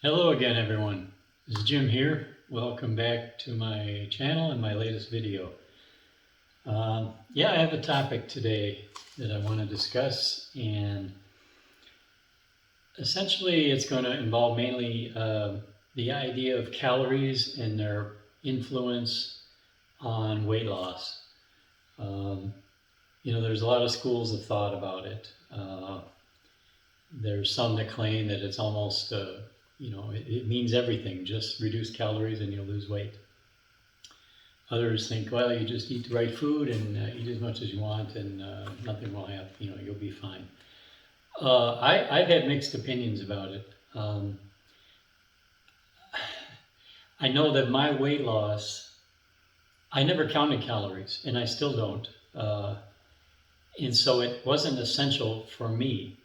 Hello again, everyone. This is Jim here. Welcome back to my channel and my latest video. I have a topic today that I want to discuss, and essentially it's going to involve mainly the idea of calories and their influence on weight loss. There's a lot of schools of thought about it. There's some that claim that it's almost it means everything. Just reduce calories and you'll lose weight. Others think, well, you just eat the right food and eat as much as you want, and nothing will happen. You'll be fine. I've had mixed opinions about it. I know that my weight loss, I never counted calories, and I still don't. And so it wasn't essential for me.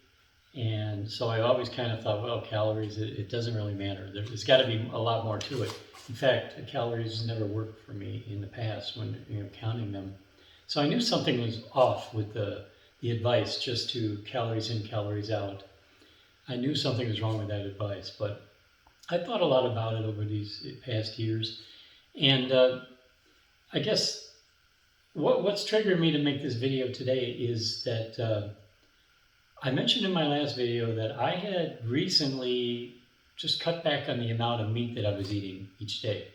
And so I always kind of thought, well, calories, it doesn't really matter. There's got to be a lot more to it. In fact, calories never worked for me in the past when counting them. So I knew something was off with the advice just to calories in, calories out. I knew something was wrong with that advice, but I thought a lot about it over these past years. And I guess what's triggered me to make this video today is that I mentioned in my last video that I had recently just cut back on the amount of meat that I was eating each day.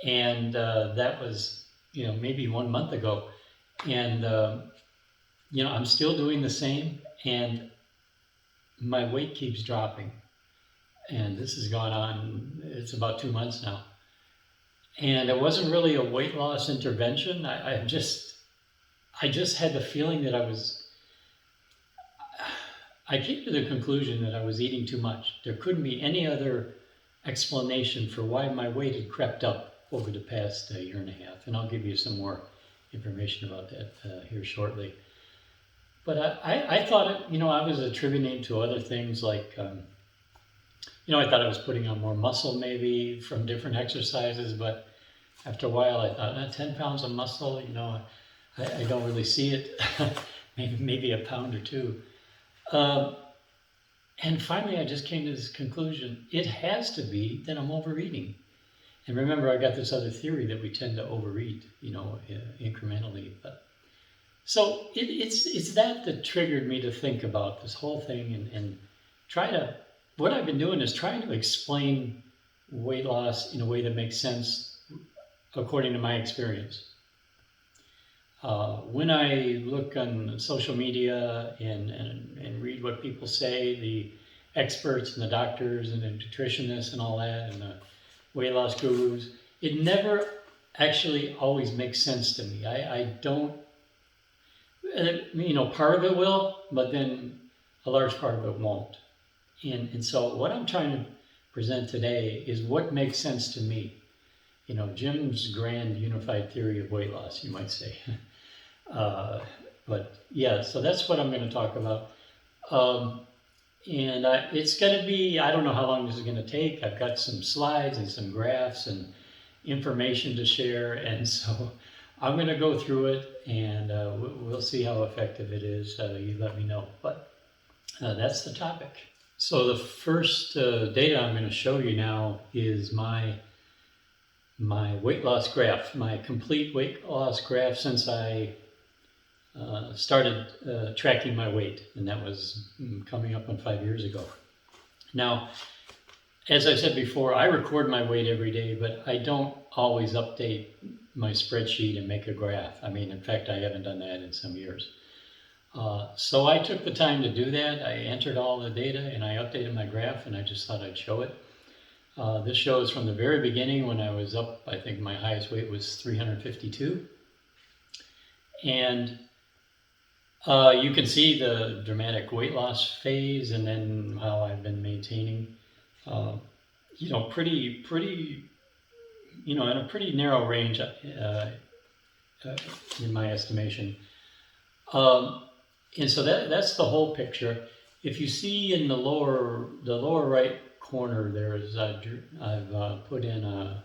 And that was, maybe 1 month ago. And, I'm still doing the same, and my weight keeps dropping. And this has gone on, it's about 2 months now. And it wasn't really a weight loss intervention. I just had the feeling that I came to the conclusion that I was eating too much. There couldn't be any other explanation for why my weight had crept up over the past year and a half. And I'll give you some more information about that here shortly. But I thought I was attributing to other things like, I thought I was putting on more muscle maybe from different exercises. But after a while, I thought, 10 pounds of muscle, I don't really see it. maybe a pound or two. And finally, I just came to this conclusion. It has to be that I'm overeating. And remember, I got this other theory that we tend to overeat, incrementally. But so it's that triggered me to think about this whole thing and try to. What I've been doing is trying to explain weight loss in a way that makes sense according to my experience. When I look on social media and read what people say, the experts and the doctors and the nutritionists and all that, and the weight loss gurus, it never actually always makes sense to me. I don't, part of it will, but then a large part of it won't. And so what I'm trying to present today is what makes sense to me. Jim's grand unified theory of weight loss, you might say. But yeah, so that's what I'm going to talk about. It's going to be, I don't know how long this is going to take. I've got some slides and some graphs and information to share. And so I'm going to go through it, and we'll see how effective it is. You let me know. But that's the topic. So the first data I'm going to show you now is my weight loss graph, my complete weight loss graph since I started tracking my weight, and that was coming up on 5 years ago. Now, as I said before, I record my weight every day, but I don't always update my spreadsheet and make a graph. In fact, I haven't done that in some years. So I took the time to do that. I entered all the data and I updated my graph, and I just thought I'd show it. This shows from the very beginning when I was up. I think my highest weight was 352. And you can see the dramatic weight loss phase, and then how I've been maintaining, pretty, in a pretty narrow range in my estimation. And so that's the whole picture. If you see in the lower right corner, there's I've put in a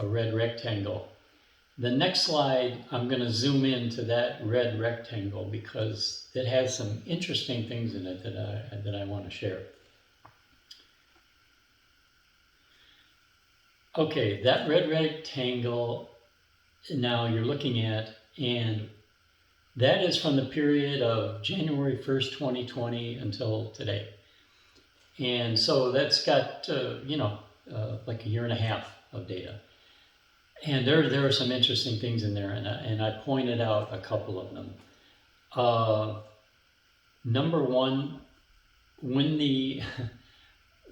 red rectangle. The next slide, I'm going to zoom into that red rectangle because it has some interesting things in it that I want to share. Okay, that red rectangle now you're looking at, and that is from the period of January 1st, 2020 until today. And so that's got, like a year and a half of data. And there are some interesting things in there, and I pointed out a couple of them. Number one, when the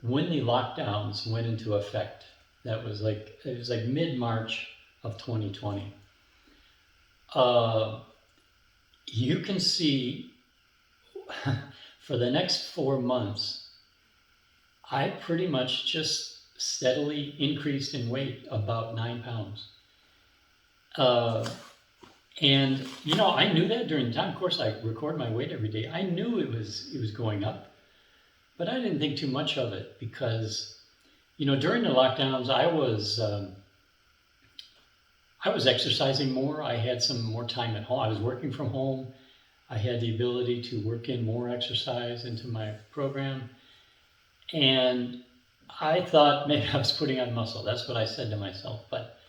when the lockdowns went into effect, it was like mid-March of 2020. You can see for the next 4 months, I pretty much just steadily increased in weight about 9 pounds. And I knew that during the time. Of course, I record my weight every day. I knew it was going up, but I didn't think too much of it because, during the lockdowns, I was exercising more. I had some more time at home. I was working from home. I had the ability to work in more exercise into my program. And I thought maybe I was putting on muscle. That's what I said to myself. But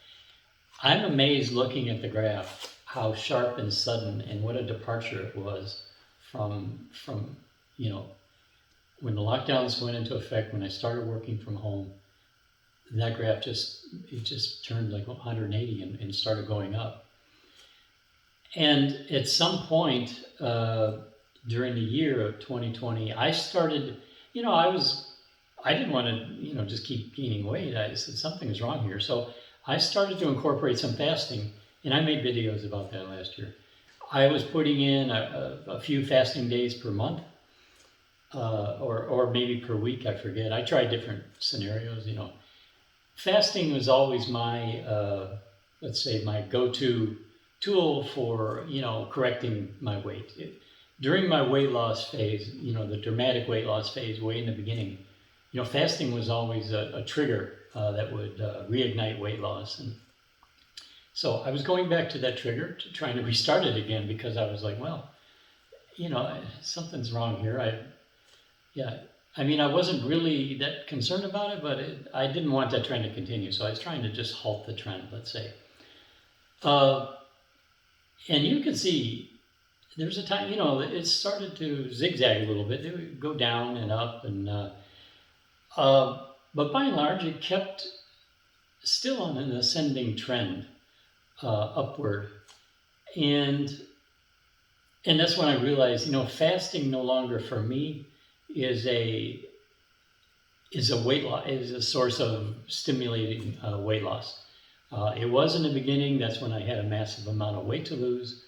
I'm amazed looking at the graph, how sharp and sudden and what a departure it was from when the lockdowns went into effect, when I started working from home. That graph just turned like 180 and started going up. And at some point during the year of 2020, I started, I didn't want to, just keep gaining weight. I said, something's wrong here. So I started to incorporate some fasting, and I made videos about that last year. I was putting in a few fasting days per month, or maybe per week, I forget. I tried different scenarios, Fasting was always my, let's say, my go-to tool for, correcting my weight. During my weight loss phase, the dramatic weight loss phase way in the beginning, fasting was always a trigger that would reignite weight loss. And so I was going back to that trigger, trying to restart it again, because I was like, well, something's wrong here. I wasn't really that concerned about it, but I didn't want that trend to continue. So I was trying to just halt the trend, let's say. And you can see there's a time, it started to zigzag a little bit. It would go down and up, but by and large, it kept still on an ascending trend, upward. And that's when I realized, fasting no longer for me is a weight loss, is a source of stimulating weight loss. It was in the beginning. That's when I had a massive amount of weight to lose.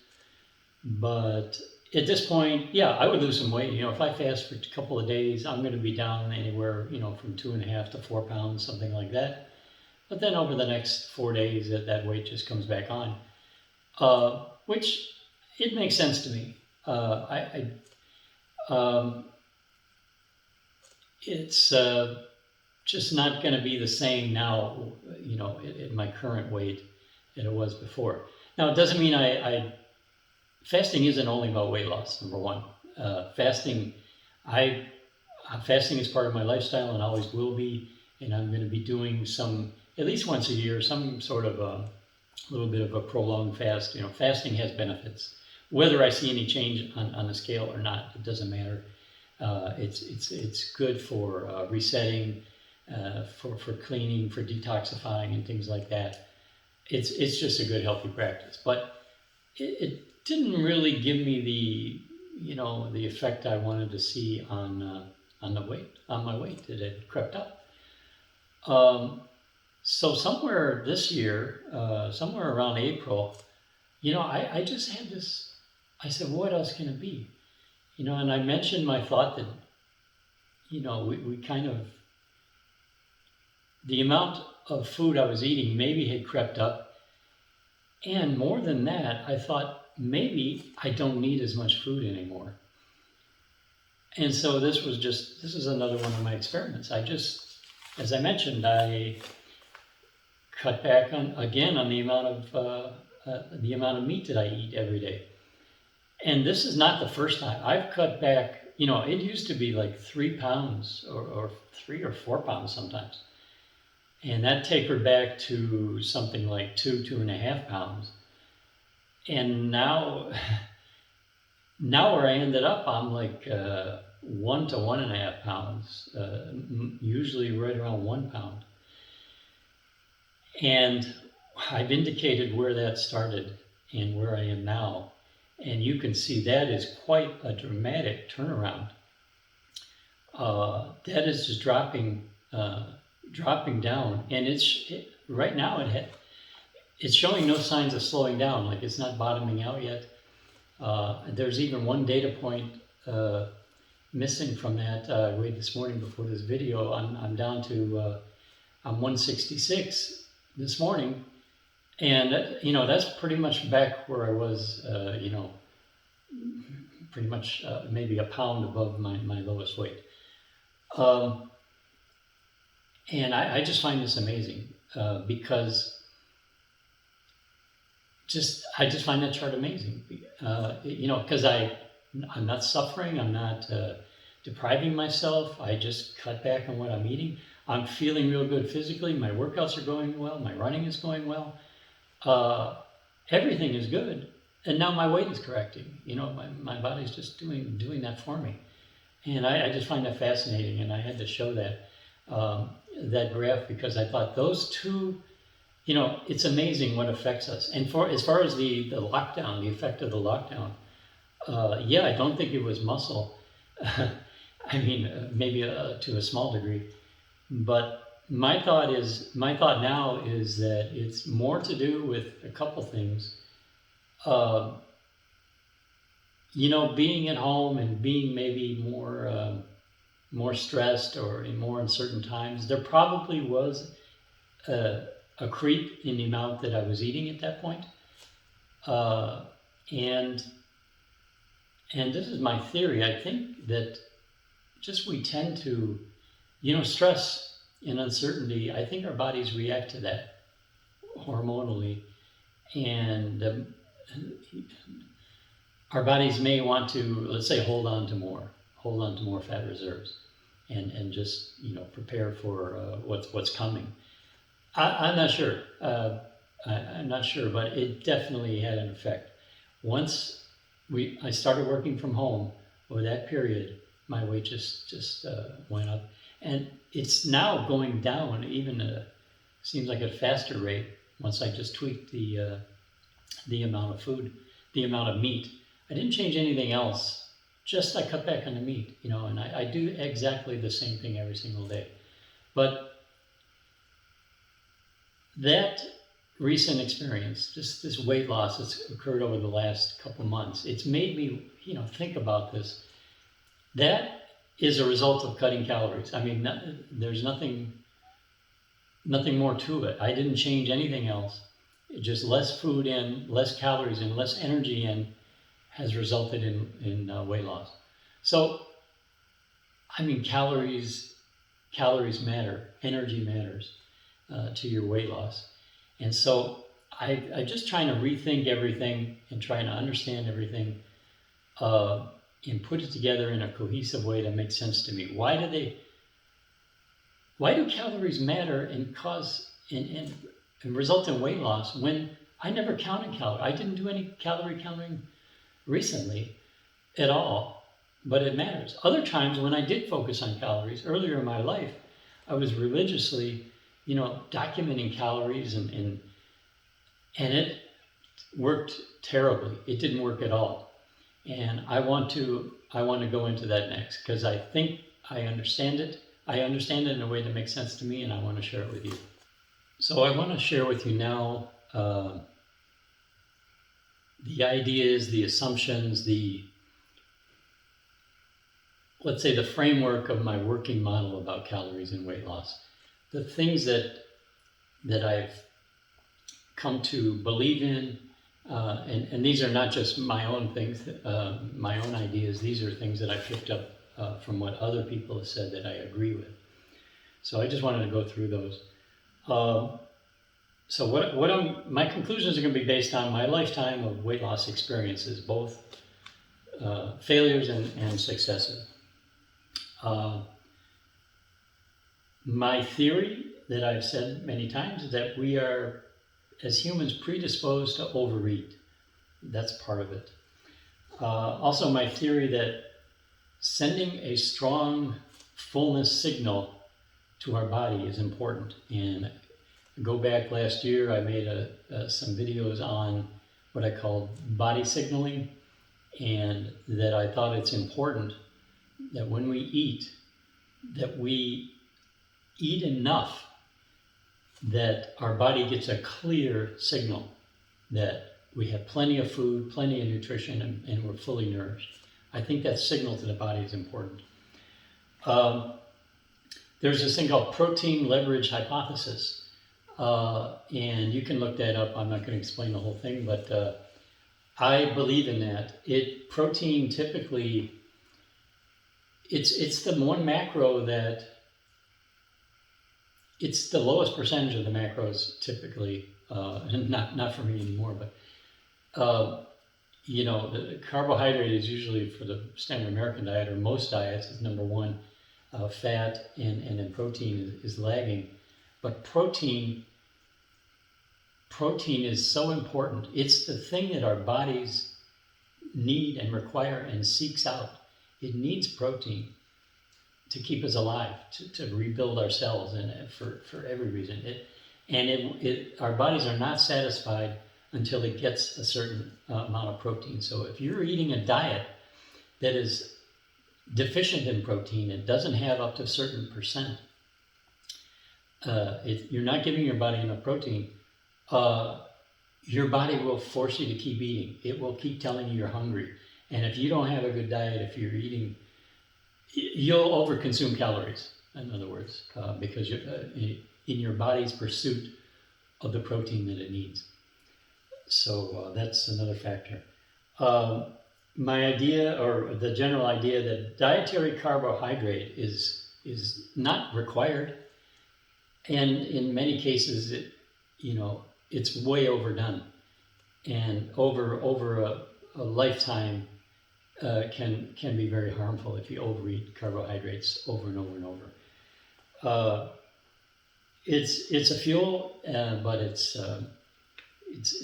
But at this point, yeah, I would lose some weight. If I fast for a couple of days, I'm going to be down anywhere, from 2.5 to 4 pounds, something like that. But then over the next 4 days, that weight just comes back on, which it makes sense to me. It's just not going to be the same now, at my current weight that it was before. Now, it doesn't mean fasting isn't only about weight loss, number one. Fasting is part of my lifestyle and always will be, and I'm going to be doing some, at least once a year, some sort of a little bit of a prolonged fast. Fasting has benefits. Whether I see any change on the scale or not, it doesn't matter. It's good for resetting, for cleaning, for detoxifying, and things like that. It's just a good, healthy practice. But it didn't really give me the effect I wanted to see on my weight. It had crept up. So somewhere this year, somewhere around April, I just had this. I said, what else can it be? And I mentioned my thought that, we kind of, the amount of food I was eating maybe had crept up. And more than that, I thought maybe I don't need as much food anymore. And so this is another one of my experiments. As I mentioned, I cut back on the amount of meat that I eat every day. And this is not the first time. I've cut back, it used to be like 3 pounds or 3 or 4 pounds sometimes. and that tapered back to something like 2.5 pounds. And now, now where I ended up, I'm like 1 to 1.5 pounds, usually right around 1 pound. And I've indicated where that started and where I am now. And you can see that is quite a dramatic turnaround. That is just dropping down. And right now it's showing no signs of slowing down, like it's not bottoming out yet. There's even one data point missing from that. I weighed this morning before this video. I'm down to, I'm 166 this morning. And that's pretty much back where I was, pretty much maybe a pound above my lowest weight. And I just find this amazing because I just find that chart amazing. Because I'm not suffering, I'm not depriving myself. I just cut back on what I'm eating. I'm feeling real good physically. My workouts are going well. My running is going well. Everything is good. And now my weight is correcting. My body's just doing that for me. And I just find that fascinating. And I had to show that graph because I thought those two, it's amazing what affects us. And as far as the lockdown, the effect of the lockdown, I don't think it was muscle. I mean, maybe to a small degree. But my thought now is that it's more to do with a couple things. Being at home and being maybe more stressed or in more uncertain times. There probably was a creep in the amount that I was eating at that point. And this is my theory. I think that just we tend to, stress and uncertainty, I think our bodies react to that hormonally. And our bodies may want to, let's say, hold on to more fat reserves and just, prepare for what's coming. I'm not sure. I'm not sure, but it definitely had an effect. Once I started working from home, over that period, my weight just went up. And it's now going down, even seems like at a faster rate once I just tweaked the amount of food, the amount of meat. I didn't change anything else, just I cut back on the meat, and I do exactly the same thing every single day. But that recent experience, this weight loss that's occurred over the last couple months, it's made me, think about this. That is a result of cutting calories. I mean, there's nothing more to it. I didn't change anything else. Just less food in, less calories in, less energy in has resulted in weight loss. So, I mean, calories matter, energy matters to your weight loss. And so I'm just trying to rethink everything and trying to understand everything and put it together in a cohesive way that makes sense to me. Why do calories matter and cause and result in weight loss when I never counted calories? I didn't do any calorie counting recently at all, but it matters. Other times when I did focus on calories earlier in my life, I was religiously, documenting calories and it worked terribly. It didn't work at all. And I want to go into that next because I think I understand it. I understand it in a way that makes sense to me, and I want to share it with you. So I want to share with you now the ideas, the assumptions, let's say the framework of my working model about calories and weight loss. The things that I've come to believe in, and these are not just my own things, my own ideas. These are things that I picked up from what other people have said that I agree with. So I just wanted to go through those. So my conclusions are going to be based on my lifetime of weight loss experiences, both failures and successes. My theory that I've said many times, that we are, as humans, predisposed to overeat. That's part of it. Also, my theory that sending a strong fullness signal to our body is important. And go back last year, I made some videos on what I call body signaling, and that I thought it's important that when we eat, that we eat enough that our body gets a clear signal that we have plenty of food, plenty of nutrition, and we're fully nourished. I think that signal to the body is important. There's this thing called protein leverage hypothesis, and you can look that up. I'm not going to explain the whole thing, but I believe in that. Protein typically, it's the one macro that, it's the lowest percentage of the macros typically, not for me anymore, but the carbohydrate is usually, for the standard American diet or most diets, is number one. Fat and then protein is lagging, but protein is so important. It's the thing that our bodies need and require and seeks out. It needs protein to keep us alive, to rebuild our cells, and for every reason. Our bodies are not satisfied until it gets a certain amount of protein. So if you're eating a diet that is deficient in protein, it doesn't have up to a certain percent, you're not giving your body enough protein, your body will force you to keep eating. It will keep telling you you're hungry. And if you don't have a good diet, if you're eating, you'll overconsume calories, in other words, because you're in your body's pursuit of the protein that it needs. So that's another factor. My idea, or the general idea, that dietary carbohydrate is not required, and in many cases, it's way overdone, and over a lifetime can be very harmful if you overeat carbohydrates over and over and over. It's a fuel, but it's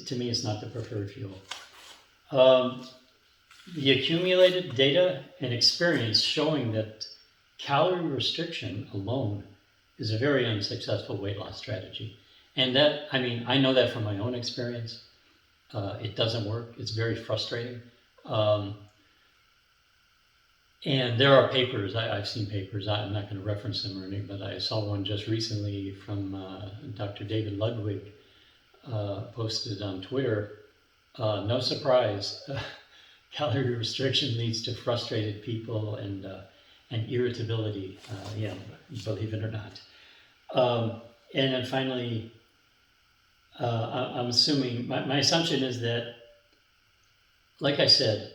to me, it's not the preferred fuel. The accumulated data and experience showing that calorie restriction alone is a very unsuccessful weight loss strategy. And that, I know that from my own experience. It doesn't work. It's very frustrating. And there are papers, I've seen papers, I'm not going to reference them or anything, but I saw one just recently from Dr. David Ludwig, posted on Twitter. No surprise, calorie restriction leads to frustrated people and irritability, believe it or not. And then finally, I'm assuming, my assumption is that, like I said,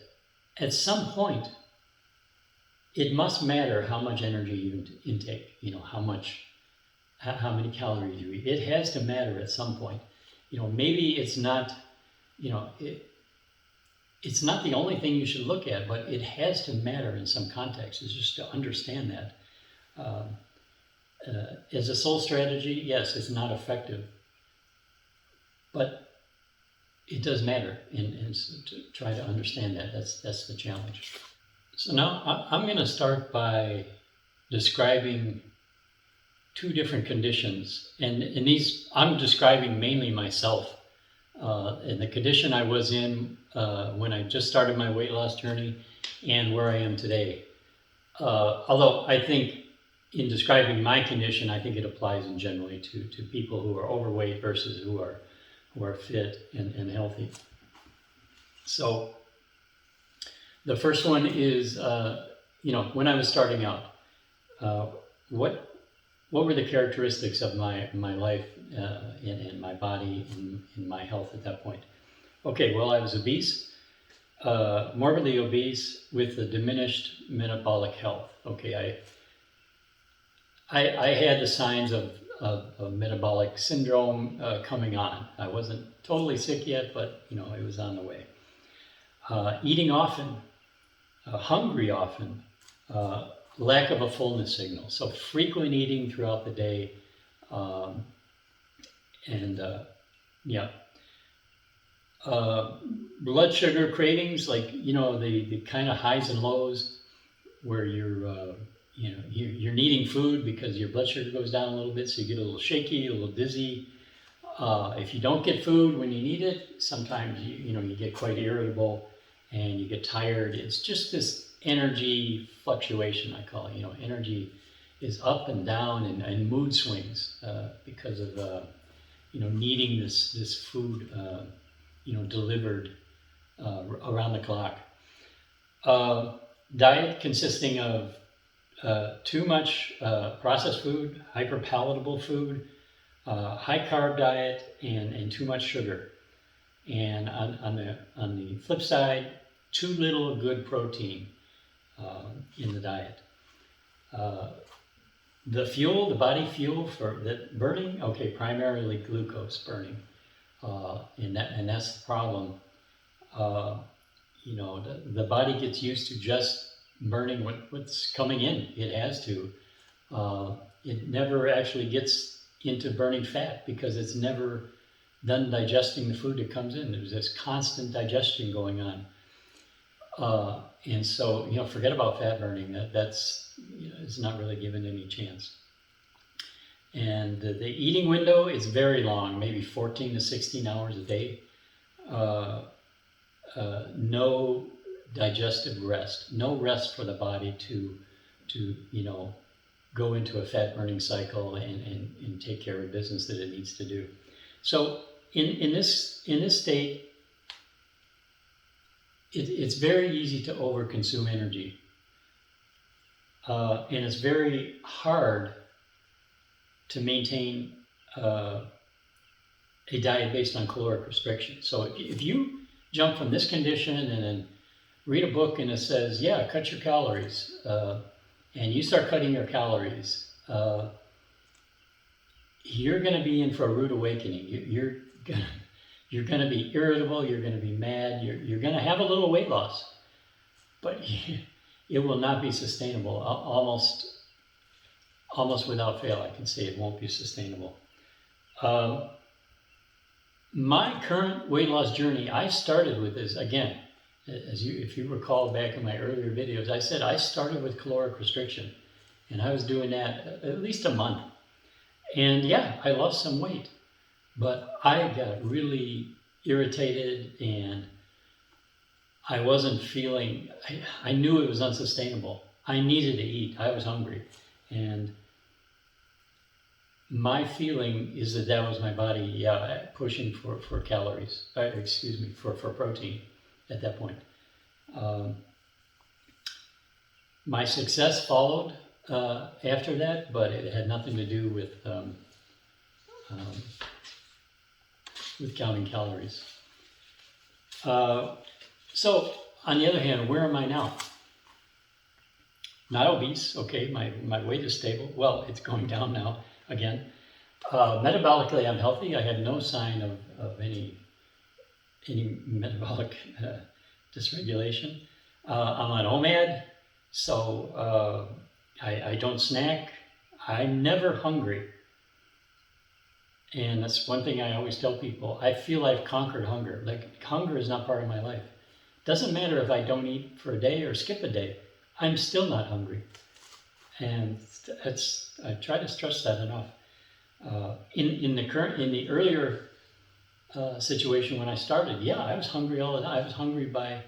at some point, it must matter how much energy you intake, how many calories you eat. It has to matter at some point. Maybe it's not, it's not the only thing you should look at, but it has to matter in some context. It's just to understand that. As a sole strategy, yes, it's not effective, but it does matter, and so to try to understand that. That's the challenge. So now I'm going to start by describing two different conditions, and in these I'm describing mainly myself, and the condition I was in when I just started my weight loss journey, and where I am today. Although I think in describing my condition, I think it applies in generally to people who are overweight versus who are fit and healthy. So the first one is, when I was starting out, what were the characteristics of my life and my body and my health at that point? Okay, well, I was obese, morbidly obese with a diminished metabolic health. Okay, I had the signs of metabolic syndrome coming on. I wasn't totally sick yet, but it was on the way. Eating often, hungry often, lack of a fullness signal. So frequent eating throughout the day, Um, and yeah, blood sugar cravings, like, the kind of highs and lows where you're needing food because your blood sugar goes down a little bit, so you get a little shaky, a little dizzy. If you don't get food when you need it, sometimes you get quite irritable and you get tired. It's just this energy fluctuation, I call it. Energy is up and down, and mood swings because of needing this food delivered around the clock. Diet consisting of too much processed food, hyperpalatable food, high carb diet, and too much sugar. And on the flip side, too little good protein in the diet. The body fuel for the burning, okay, primarily glucose burning, and that's the problem. The body gets used to just burning what's coming in. It has to. It never actually gets into burning fat because it's never done digesting the food that comes in. There's this constant digestion going on. And so, forget about fat burning. That's it's not really given any chance. And the eating window is very long, maybe 14 to 16 hours a day. No digestive rest, no rest for the body to go into a fat burning cycle and take care of business that it needs to do. So in this state, it's very easy to overconsume energy, and it's very hard to maintain a diet based on caloric restriction. So if you jump from this condition and then read a book and it says, yeah, cut your calories, and you start cutting your calories, you're going to be in for a rude awakening. You're going to be irritable. You're going to be mad. You're going to have a little weight loss, but it will not be sustainable. Almost without fail, I can say it won't be sustainable. My current weight loss journey, I started with this, again, if you recall back in my earlier videos, I said I started with caloric restriction, and I was doing that at least a month. And yeah, I lost some weight, but I got really irritated, and I wasn't feeling, I knew it was unsustainable. I needed to eat. I was hungry. And my feeling is that was my body, pushing for calories, for protein at that point. My success followed after that, but it had nothing to do with counting calories. So, on the other hand, where am I now? Not obese, okay, my weight is stable. Well, it's going down now. Again, metabolically, I'm healthy. I have no sign of any metabolic dysregulation. I'm on OMAD, so I don't snack. I'm never hungry, and that's one thing I always tell people. I feel I've conquered hunger. Like, hunger is not part of my life. Doesn't matter if I don't eat for a day or skip a day. I'm still not hungry. And I try to stress that enough. In the earlier situation when I started, I was hungry all the time. I was hungry by,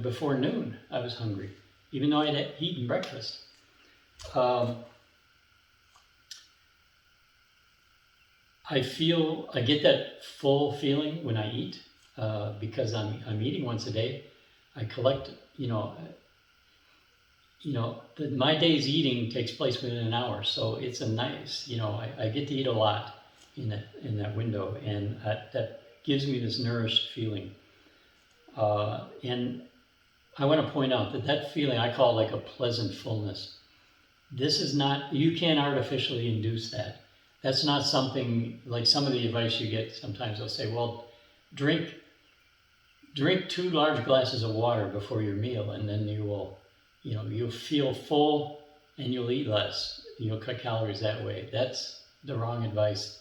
before noon. I was hungry, even though I had eaten breakfast. I get that full feeling when I eat because I'm eating once a day. I collect, my day's eating takes place within an hour, so it's a nice, I get to eat a lot in that window, and that gives me this nourished feeling. And I want to point out that feeling I call like a pleasant fullness. This is not, you can't artificially induce that. That's not something like some of the advice you get. Sometimes they'll say, well, drink 2 large glasses of water before your meal, and then you will, you'll feel full and you'll eat less. You'll cut calories that way. That's the wrong advice.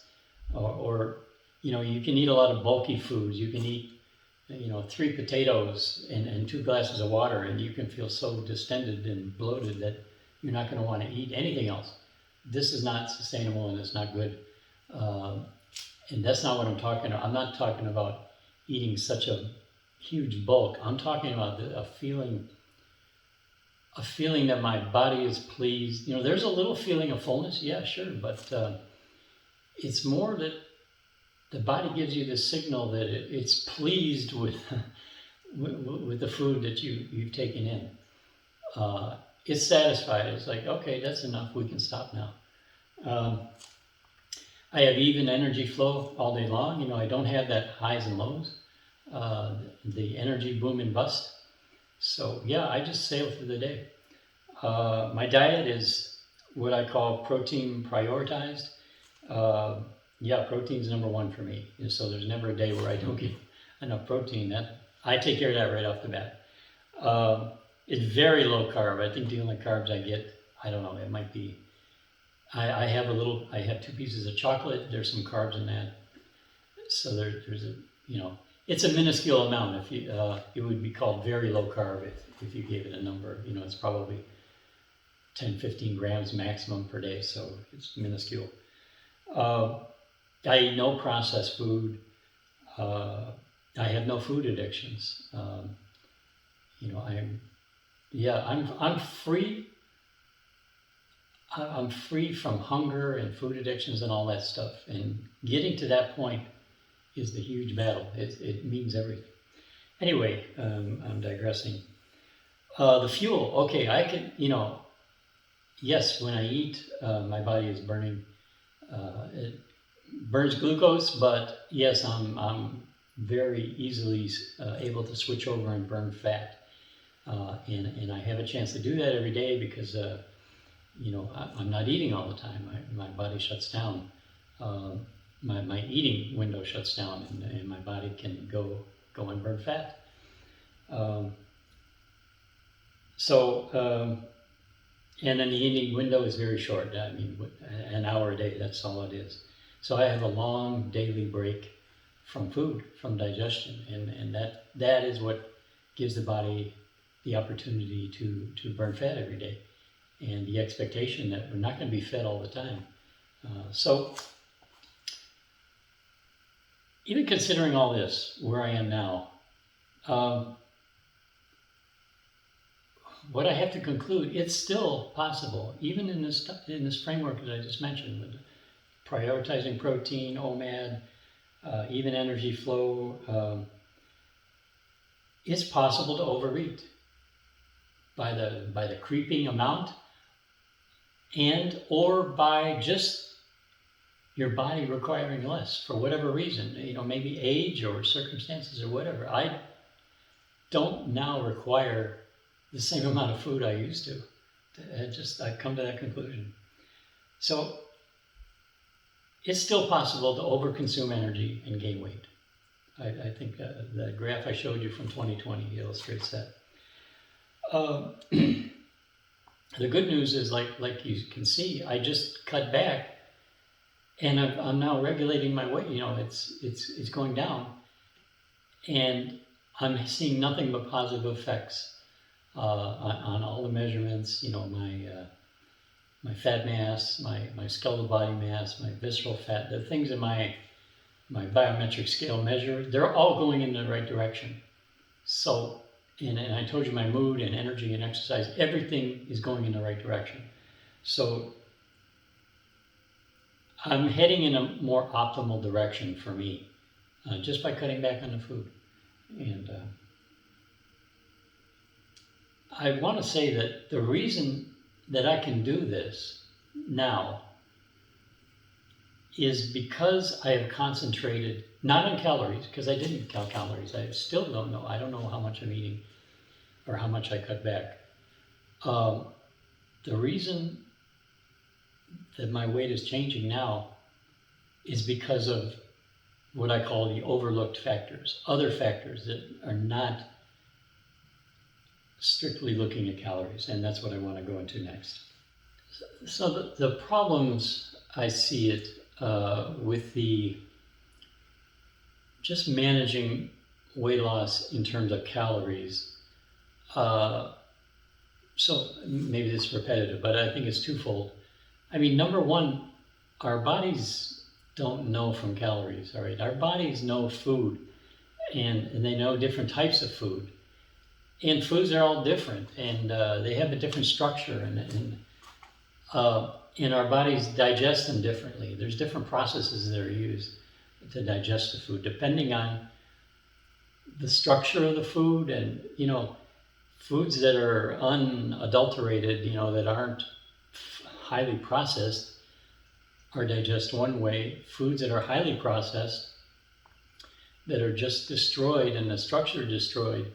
Or you can eat a lot of bulky foods. You can eat 3 potatoes and 2 glasses of water, and you can feel so distended and bloated that you're not going to want to eat anything else. This is not sustainable and it's not good. And that's not what I'm talking about. I'm not talking about eating such a huge bulk. I'm talking about a feeling that my body is pleased. There's a little feeling of fullness, yeah, sure, but it's more that the body gives you the signal that it's pleased with with the food that you've taken in. It's satisfied. It's like, okay, that's enough. We can stop now. I have even energy flow all day long. I don't have that highs and lows, the energy boom and bust. So yeah, I just sail through the day. My diet is what I call protein prioritized. Yeah, protein's number one for me. So there's never a day where I don't get enough protein. I take care of that right off the bat. It's very low carb. I think the only carbs I get, I don't know, it might be, I have 2 pieces of chocolate. There's some carbs in that. So there's a, it's a minuscule amount. If you, it would be called very low carb if you gave it a number. It's probably 10, 15 grams maximum per day. So it's minuscule. I eat no processed food. I have no food addictions. I'm free. I'm free from hunger and food addictions and all that stuff. And getting to that point is the huge battle. It means everything. Anyway, I'm digressing. The fuel. Okay, I can. Yes, when I eat, my body is burning. It burns glucose, but yes, I'm very easily able to switch over and burn fat. And I have a chance to do that every day because, I'm not eating all the time. My body shuts down. My eating window shuts down, and my body can go and burn fat. And then the eating window is very short. I mean, an hour a day, that's all it is. So I have a long daily break from food, from digestion, and that is what gives the body the opportunity to burn fat every day, and the expectation that we're not going to be fed all the time. So even considering all this, where I am now, what I have to conclude, it's still possible, even in this framework that I just mentioned, with prioritizing protein, OMAD, even energy flow. It's possible to overeat by the creeping amount, or by just your body requiring less for whatever reason. Maybe age or circumstances or whatever. I don't now require the same amount of food I used to. I've come to that conclusion. So it's still possible to overconsume energy and gain weight. I think the graph I showed you from 2020 illustrates that. The good news is, like you can see, I just cut back, and I'm now regulating my weight. It's going down, and I'm seeing nothing but positive effects on all the measurements. My fat mass, my skeletal body mass, my visceral fat, the things in my biometric scale measure, they're all going in the right direction. So, and I told you my mood and energy and exercise, everything is going in the right direction. So I'm heading in a more optimal direction for me, just by cutting back on the food. And I want to say that the reason that I can do this now is because I have concentrated, not on calories, because I didn't count calories. I still don't know. I don't know how much I'm eating or how much I cut back. The reason that my weight is changing now is because of what I call the overlooked factors, other factors that are not strictly looking at calories, and that's what I want to go into next. So the problems I see it with the just managing weight loss in terms of calories. So maybe this is repetitive, but I think it's twofold. I mean, number one, our bodies don't know from calories, all right? Our bodies know food, and they know different types of food. And foods are all different, and they have a different structure, and our bodies digest them differently. There's different processes that are used to digest the food, depending on the structure of the food, and foods that are unadulterated, that aren't highly processed, are digested one way. Foods that are highly processed, that are just destroyed and the structure destroyed,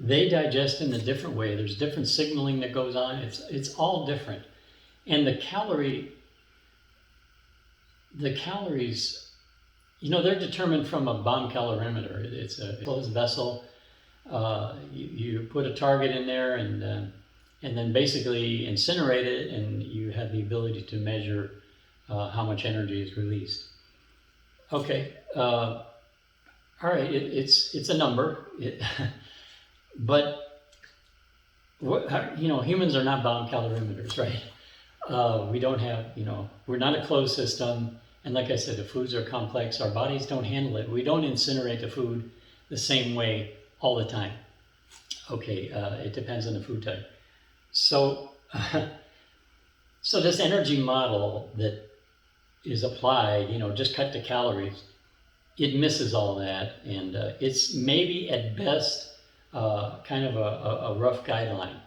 they digest in a different way. There's different signaling that goes on. It's all different. And the calories, they're determined from a bomb calorimeter. It's a closed vessel. You put a target in there, and then basically incinerate it, and you have the ability to measure how much energy is released. Okay, all right. It's a number, but humans are not bomb calorimeters, right? We don't have, we're not a closed system. And like I said, the foods are complex. Our bodies don't handle it. We don't incinerate the food the same way all the time. Okay, it depends on the food type. So, so this energy model that is applied, just cut the calories, it misses all that. And it's maybe at best kind of a rough guideline.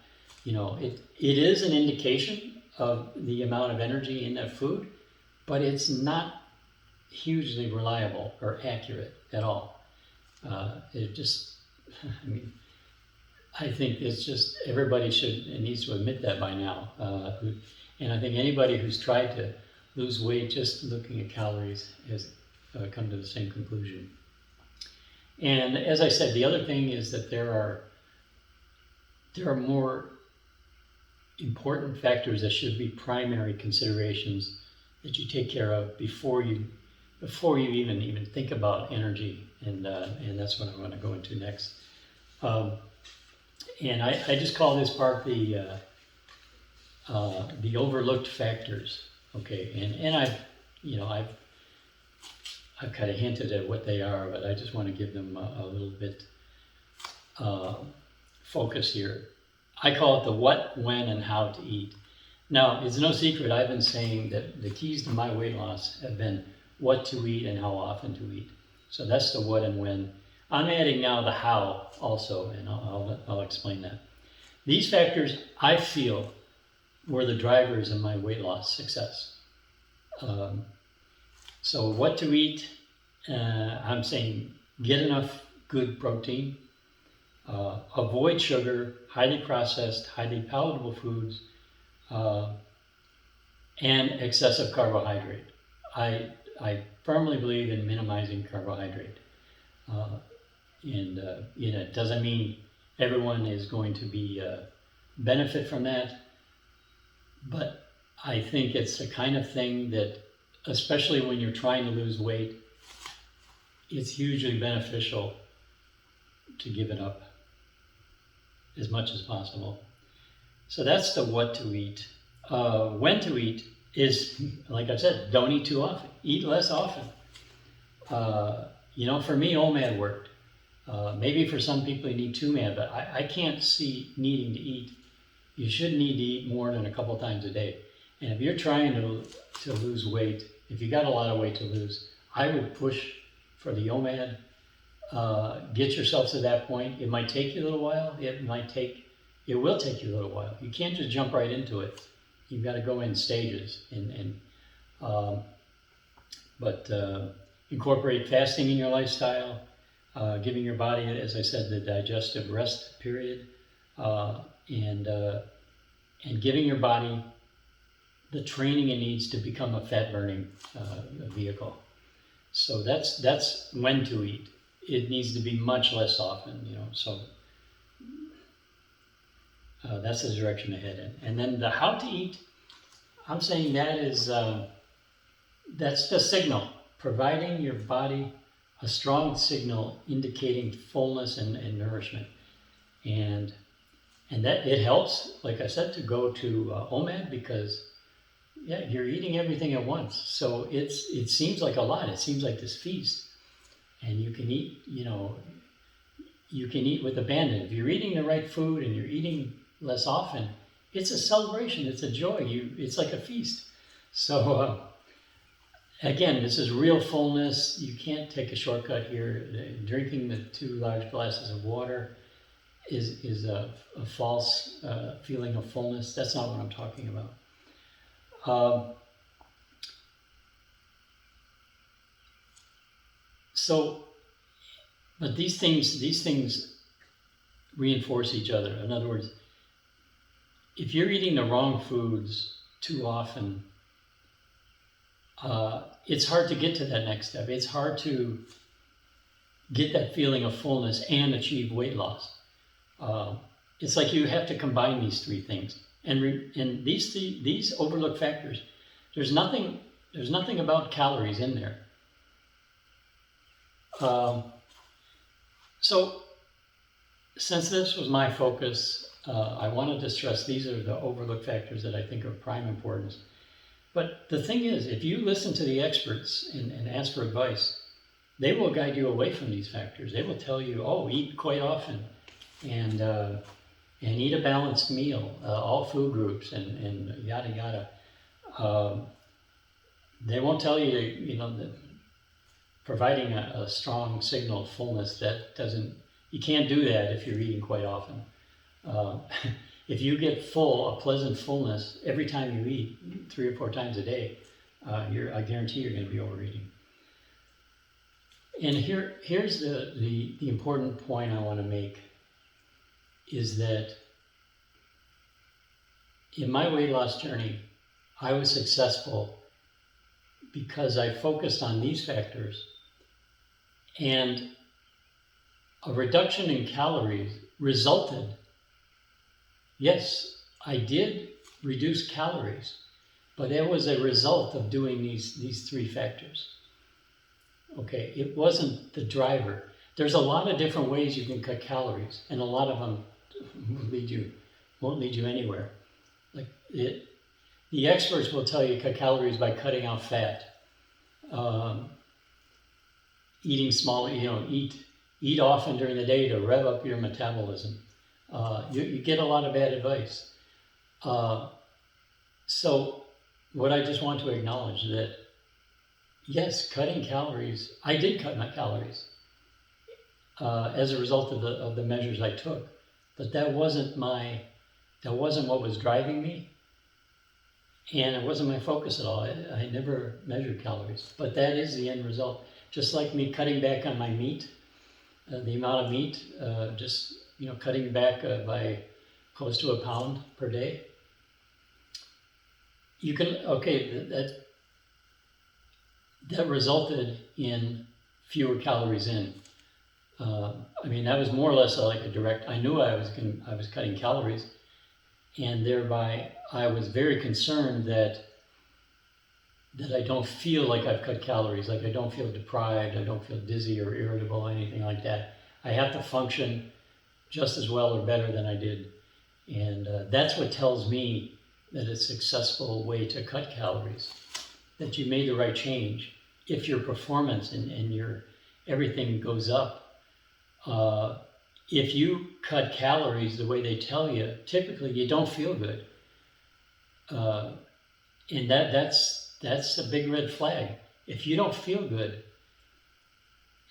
It is an indication of the amount of energy in that food, but it's not hugely reliable or accurate at all. I think it's just, everybody needs to admit that by now. And I think anybody who's tried to lose weight just looking at calories has come to the same conclusion. And as I said, the other thing is that there are more important factors that should be primary considerations that you take care of before you even think about energy, and that's what I'm going to go into next. And I just call this part the overlooked factors. Okay, and I've kind of hinted at what they are, but I just want to give them a little bit focus here. I call it the what, when, and how to eat. Now, it's no secret I've been saying that the keys to my weight loss have been what to eat and how often to eat. So that's the what and when. I'm adding now the how also, and I'll explain that. These factors, I feel, were the drivers of my weight loss success. So what to eat, I'm saying get enough good protein, avoid sugar, highly processed, highly palatable foods, and excessive carbohydrate. I firmly believe in minimizing carbohydrate. It doesn't mean everyone is going to be benefit from that, but I think it's the kind of thing that, especially when you're trying to lose weight, it's hugely beneficial to give it up as much as possible. So that's the what to eat. When to eat is, like I said, don't eat too often. Eat less often. For me, OMAD worked. Maybe for some people you need 2MAD, but I can't see needing to eat. You shouldn't need to eat more than a couple times a day. And if you're trying to lose weight, if you got a lot of weight to lose, I would push for the OMAD. Get yourself to that point. It might take you a little while. It will take you a little while. You can't just jump right into it. You've got to go in stages, but incorporate fasting in your lifestyle, giving your body, as I said, the digestive rest period, and giving your body the training it needs to become a fat-burning vehicle. So that's when to eat. It needs to be much less often, so that's the direction to head in. And then the how to eat, I'm saying that is That's the signal, providing your body a strong signal indicating fullness and nourishment. And that it helps, like I said, to go to OMAD because yeah, you're eating everything at once. So it seems like a lot. It seems like this feast, and you can eat. You can eat with abandon. If you're eating the right food and you're eating less often, it's a celebration. It's a joy. It's like a feast. So again, this is real fullness. You can't take a shortcut here. Drinking the 2 large glasses of water is a false feeling of fullness. That's not what I'm talking about. But these things reinforce each other. In other words, if you're eating the wrong foods too often, it's hard to get to that next step. It's hard to get that feeling of fullness and achieve weight loss. It's like you have to combine these 3 things. And these overlooked factors, there's nothing about calories in there. So since this was my focus, I wanted to stress these are the overlooked factors that I think are of prime importance. But the thing is, if you listen to the experts and ask for advice, they will guide you away from these factors. They will tell you, oh, eat quite often and eat a balanced meal, all food groups and yada yada. They won't tell you that providing a strong signal of fullness you can't do that if you're eating quite often. If you get a pleasant fullness every time you eat 3 or 4 times a day, I guarantee you're going to be overeating. And here's the important point I want to make is that in my weight loss journey, I was successful because I focused on these factors, and a reduction in calories resulted. Yes, I did reduce calories, but that was a result of doing these 3 factors. Okay, it wasn't the driver. There's a lot of different ways you can cut calories, and a lot of them won't lead you anywhere. Like the experts will tell you cut calories by cutting out fat, eating small. Eat often during the day to rev up your metabolism. You get a lot of bad advice. So what I just want to acknowledge that, yes, cutting calories, I did cut my calories as a result of the measures I took, but that wasn't what was driving me, and it wasn't my focus at all. I never measured calories, but that is the end result. Just like me cutting back on my meat, the amount of meat, cutting back by close to 1 pound per day. That resulted in fewer calories in. That was more or less like a direct. I knew I was cutting calories, and thereby I was very concerned that I don't feel like I've cut calories, like I don't feel deprived, I don't feel dizzy or irritable, anything like that. I have to function just as well or better than I did. And that's what tells me that it's a successful way to cut calories, that you made the right change. If your performance and your everything goes up, if you cut calories the way they tell you, typically you don't feel good. And that's a big red flag. If you don't feel good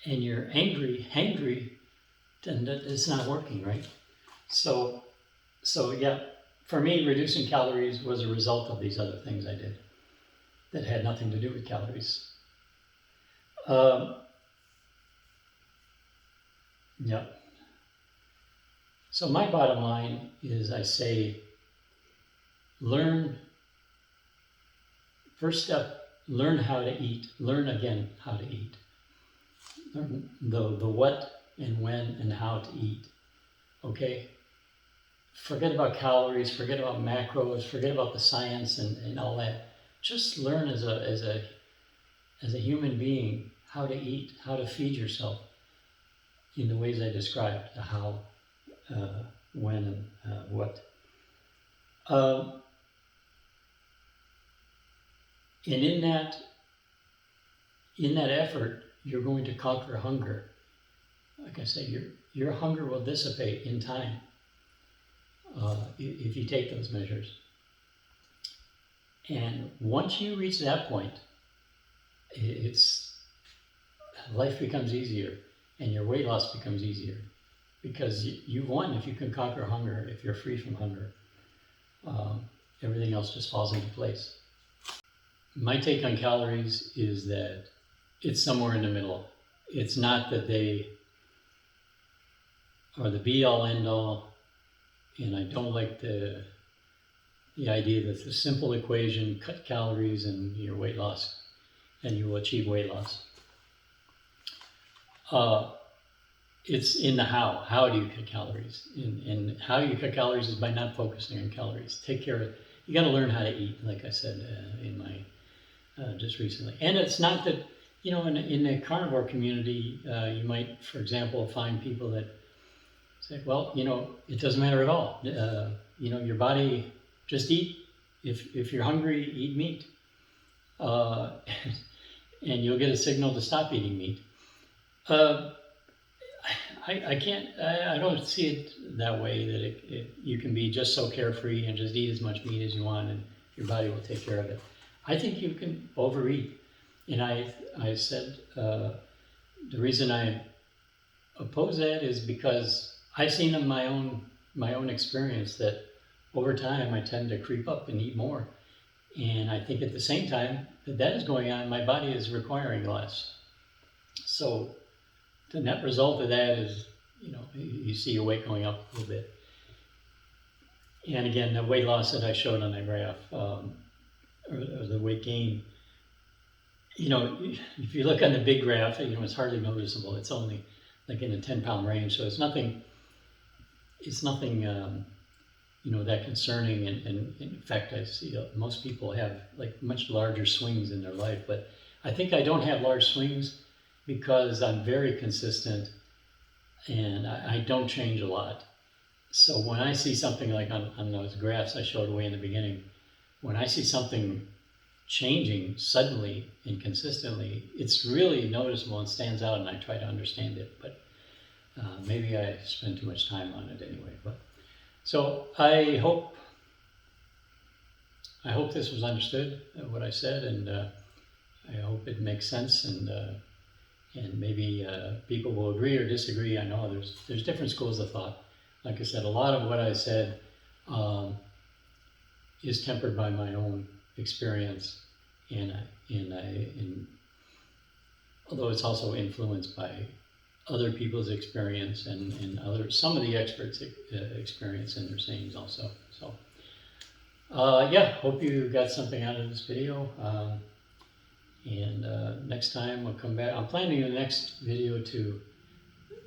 and you're hangry, then it's not working, right? So yeah, for me, reducing calories was a result of these other things I did that had nothing to do with calories. Yeah. So my bottom line is, I say, first step, learn how to eat. Learn again how to eat. Learn the what and when and how to eat. Okay? Forget about calories, forget about macros, forget about the science and all that. Just learn as a as a human being, how to eat, how to feed yourself in the ways I described, the how, when, and what. And in that effort, you're going to conquer hunger. Like I said, your hunger will dissipate in time if you take those measures. And once you reach that point, life becomes easier and your weight loss becomes easier, because you've won if you can conquer hunger. If you're free from hunger, everything else just falls into place. My take on calories is that it's somewhere in the middle. It's not that they are the be-all, end-all, and I don't like the idea that the simple equation, cut calories and your weight loss, and you will achieve weight loss. It's in the how. How do you cut calories? And how you cut calories is by not focusing on calories. Take care of it. You got to learn how to eat, like I said in my just recently. And it's not that, you know, in the carnivore community, you might, for example, find people that say, well, you know, it doesn't matter at all. You know, your body, just eat. If you're hungry, eat meat. And you'll get a signal to stop eating meat. I don't see it that way, that you can be just so carefree and just eat as much meat as you want and your body will take care of it. I think you can overeat. And I said the reason I oppose that is because I've seen in my own experience that over time I tend to creep up and eat more. And I think at the same time that is going on, my body is requiring less. So the net result of that is, you know, you see your weight going up a little bit. And again, the weight loss that I showed on that graph, or the weight gain, you know, if you look on the big graph, you know, it's hardly noticeable. It's only like in the 10-pound range, so it's nothing, you know, that concerning. And in fact, I see most people have like much larger swings in their life, but I think I don't have large swings because I'm very consistent and I don't change a lot. So when I see something like on those graphs I showed way in the beginning, when I see something changing suddenly and consistently, it's really noticeable and stands out, and I try to understand it. But maybe I spend too much time on it anyway. But so I hope this was understood, what I said, and I hope it makes sense, and maybe people will agree or disagree. I know there's different schools of thought. Like I said, a lot of what I said is tempered by my own experience, and although it's also influenced by other people's experience and some of the experts' experience in their sayings also. So yeah, hope you got something out of this video. And next time we'll come back. I'm planning the next video to,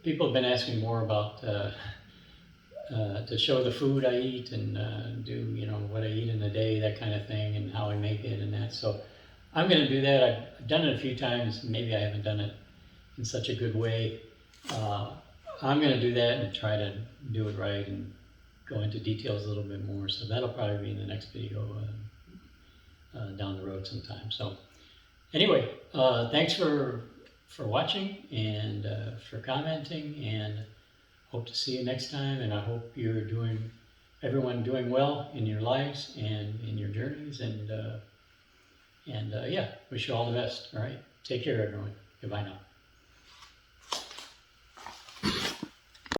people have been asking more about to show the food I eat and do, you know, what I eat in a day, that kind of thing, and how I make it and that. So I'm going to do that. I've done it a few times. Maybe I haven't done it in such a good way. I'm going to do that and try to do it right and go into details a little bit more. So that'll probably be in the next video down the road sometime. So anyway, thanks for watching and for commenting, and hope to see you next time. And I hope you're everyone doing well in your lives and in your journeys. And yeah, wish you all the best. All right, take care, everyone. Goodbye now.